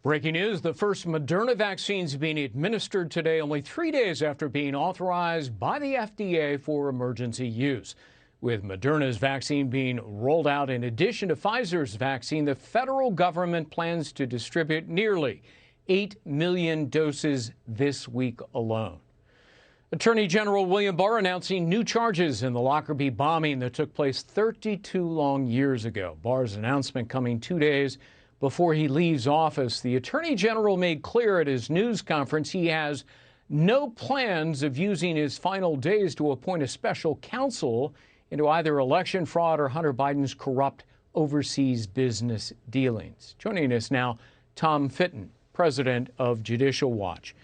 Breaking news, the first Moderna vaccines being administered today, only 3 days after being authorized by the FDA for emergency use. With Moderna's vaccine being rolled out in addition to Pfizer's vaccine, the federal government plans to distribute nearly 8 million doses this week alone. Attorney General William Barr announcing new charges in the Lockerbie bombing that took place 32 long years ago. Barr's announcement coming 2 days before he leaves office. The Attorney General made clear at his news conference he has no plans of using his final days to appoint a special counsel into either election fraud or Hunter Biden's corrupt overseas business dealings. Joining us now, Tom Fitton, president of Judicial Watch.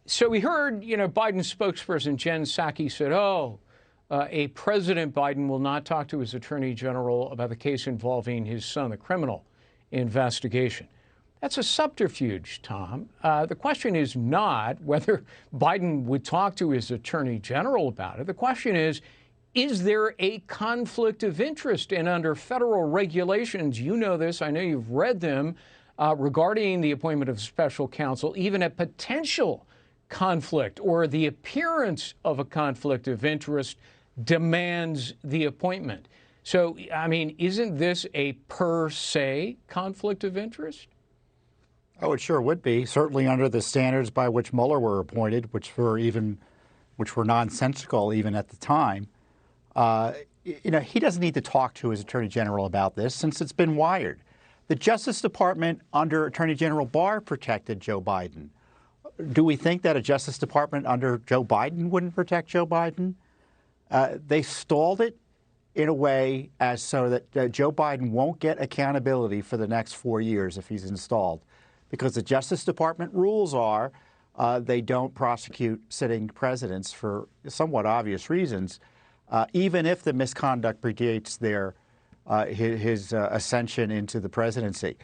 So we heard, Biden's spokesperson Jen Psaki said, a President Biden will not talk to his attorney general about the case involving his son, the criminal investigation. That's a subterfuge, Tom. The question is not whether Biden would talk to his attorney general about it. The question is there a conflict of interest? And under federal regulations, you know this, I know you've read them, regarding the appointment of special counsel, even a potential conflict or the appearance of a conflict of interest demands the appointment. So, isn't this a per se conflict of interest? Oh, it sure would be, certainly under the standards by which Mueller were appointed, which were nonsensical even at the time. He doesn't need to talk to his attorney general about this since it's been wired. The Justice Department under Attorney General Barr protected Joe Biden. Do we think that a Justice Department under Joe Biden wouldn't protect Joe Biden? They stalled it in a way as so that Joe Biden won't get accountability for the next 4 years if he's installed, because the Justice Department rules are they don't prosecute sitting presidents for somewhat obvious reasons, even if the misconduct predates his ascension into the presidency.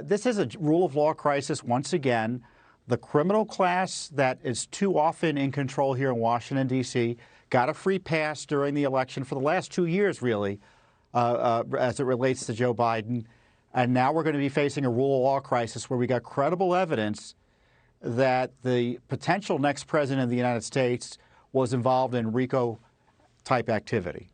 This is a rule of law crisis once again. The criminal class that is too often in control here in Washington, D.C., got a free pass during the election for the last 2 years, really, as it relates to Joe Biden. And now we're going to be facing a rule of law crisis where we got credible evidence that the potential next president of the United States was involved in RICO-type activity.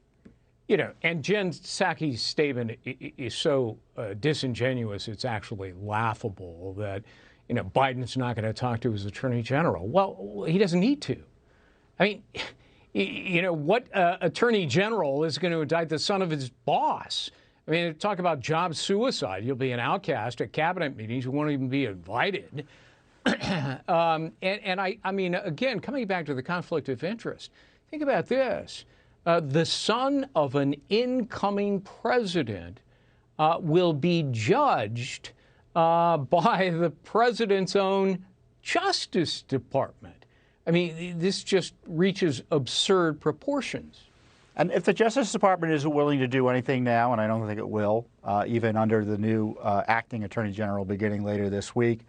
And Jen Psaki's statement is so disingenuous, it's actually laughable that, Biden's not going to talk to his attorney general. Well, he doesn't need to. What attorney general is going to indict the son of his boss? Talk about job suicide. You'll be an outcast at cabinet meetings. You won't even be invited. Again, coming back to the conflict of interest, think about this. The son of an incoming president will be judged by the president's own Justice Department. This just reaches absurd proportions. And if the Justice Department isn't willing to do anything now, and I don't think it will, even under the new acting Attorney General beginning later this week,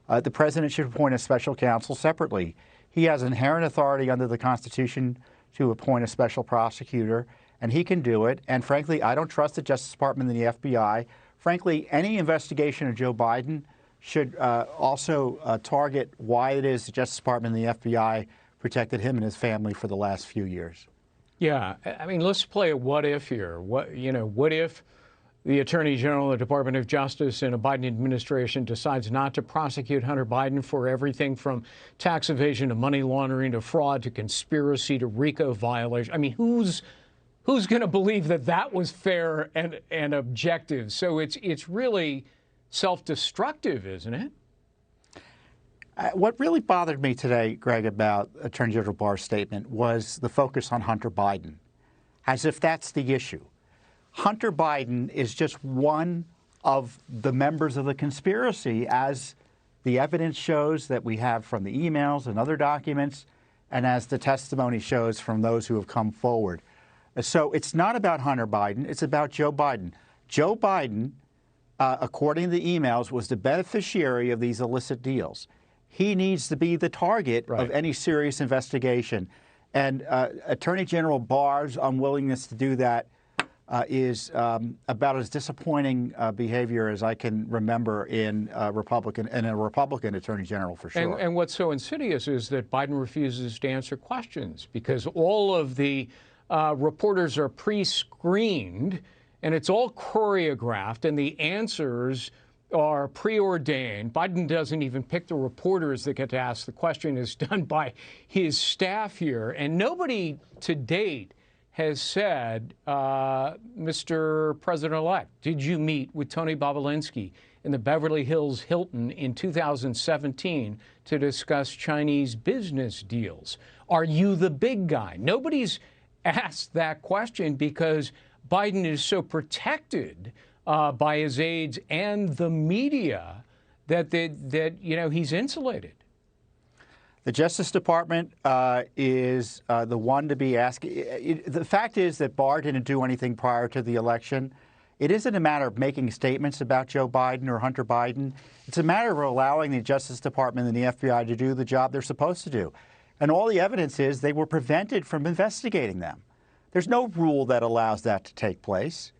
the president should appoint a special counsel separately. He has inherent authority under the Constitution to appoint a special prosecutor, and he can do it. And frankly, I don't trust the Justice Department and the FBI. Frankly, any investigation of Joe Biden should also target why it is the Justice Department and the FBI protected him and his family for the last few years. Yeah, let's play a what if here. What if the Attorney General of the Department of Justice in a Biden administration decides not to prosecute Hunter Biden for everything from tax evasion to money laundering to fraud to conspiracy to RICO violation? Who's going to believe that was fair and objective? So it's really self-destructive, isn't it? What really bothered me today, Greg, about Attorney General Barr's statement was the focus on Hunter Biden, as if that's the issue. Hunter Biden is just one of the members of the conspiracy, as the evidence shows that we have from the emails and other documents, and as the testimony shows from those who have come forward. So it's not about Hunter Biden, it's about Joe Biden. Joe Biden, according to the emails, was the beneficiary of these illicit deals. He needs to be the target of any serious investigation. And Attorney General Barr's unwillingness to do that is about as disappointing behavior as I can remember in a Republican Attorney General, for sure. And what's so insidious is that Biden refuses to answer questions because all of the reporters are pre-screened and it's all choreographed and the answers are preordained. Biden doesn't even pick the reporters that get to ask the question. It's done by his staff here. And nobody to date has said, Mr. President-elect, did you meet with Tony Bobulinski in the Beverly Hills Hilton in 2017 to discuss Chinese business deals? Are you the big guy? Nobody's asked that question because Biden is so protected by his aides and the media that he's insulated. The Justice Department is the one to be asked. The fact is that Barr didn't do anything prior to the election. It isn't a matter of making statements about Joe Biden or Hunter Biden. It's a matter of allowing the Justice Department and the FBI to do the job they're supposed to do. And all the evidence is they were prevented from investigating them. There's no rule that allows that to take place.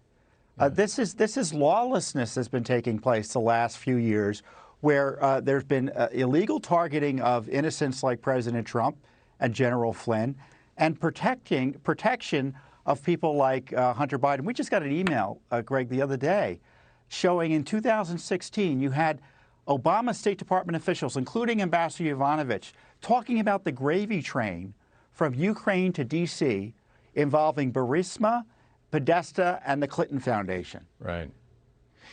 This is lawlessness that's been taking place the last few years, where there's been illegal targeting of innocents like President Trump and General Flynn, and protection of people like Hunter Biden. We just got an email, Greg, the other day, showing in 2016 you had Obama State Department officials, including Ambassador Yovanovitch, talking about the gravy train from Ukraine to D.C. involving Burisma, Podesta, and the Clinton Foundation. Right.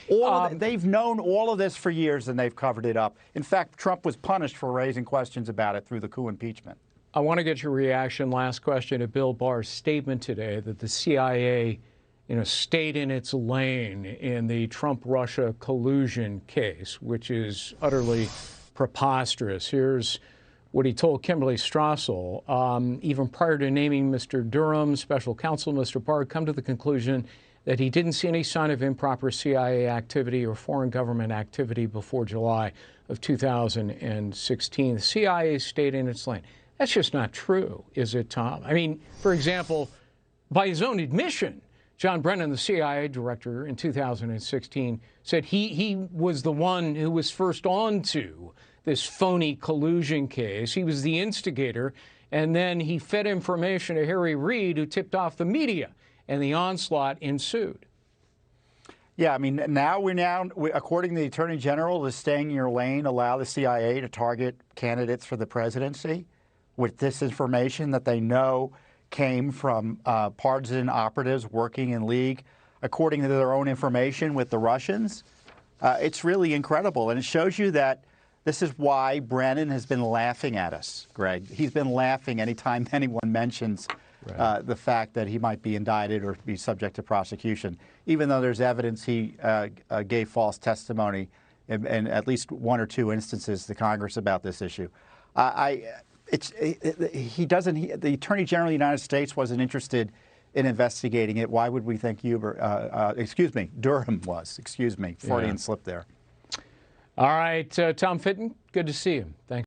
They've known all of this for years, and they've covered it up. In fact, Trump was punished for raising questions about it through the coup impeachment. I want to get your reaction. Last question to Bill Barr's statement today that the CIA, stayed in its lane in the Trump-Russia collusion case, which is utterly preposterous. Here's what he told Kimberly Strassel. Even prior to naming Mr. Durham, special counsel Mr. Barr, come to the conclusion that he didn't see any sign of improper CIA activity or foreign government activity before July of 2016. The CIA stayed in its lane. That's just not true, is it, Tom? I mean, for example, by his own admission, John Brennan, the CIA director in 2016, said he was the one who was first on to this phony collusion case. He was the instigator, and then he fed information to Harry Reid, who tipped off the media, and the onslaught ensued. Yeah, I mean, according to the Attorney General, the staying in your lane allow the CIA to target candidates for the presidency with this information that they know came from partisan operatives working in league, according to their own information with the Russians. It's really incredible, and it shows you that this is why Brennan has been laughing at us, Greg. He's been laughing anytime anyone mentions the fact that he might be indicted or be subject to prosecution, even though there's evidence he gave false testimony in at least one or two instances to Congress about this issue. The Attorney General of the United States wasn't interested in investigating it. Why would we think Durham was? Excuse me, Freudian slip there. All right, Tom Fitton, good to see you. Thanks.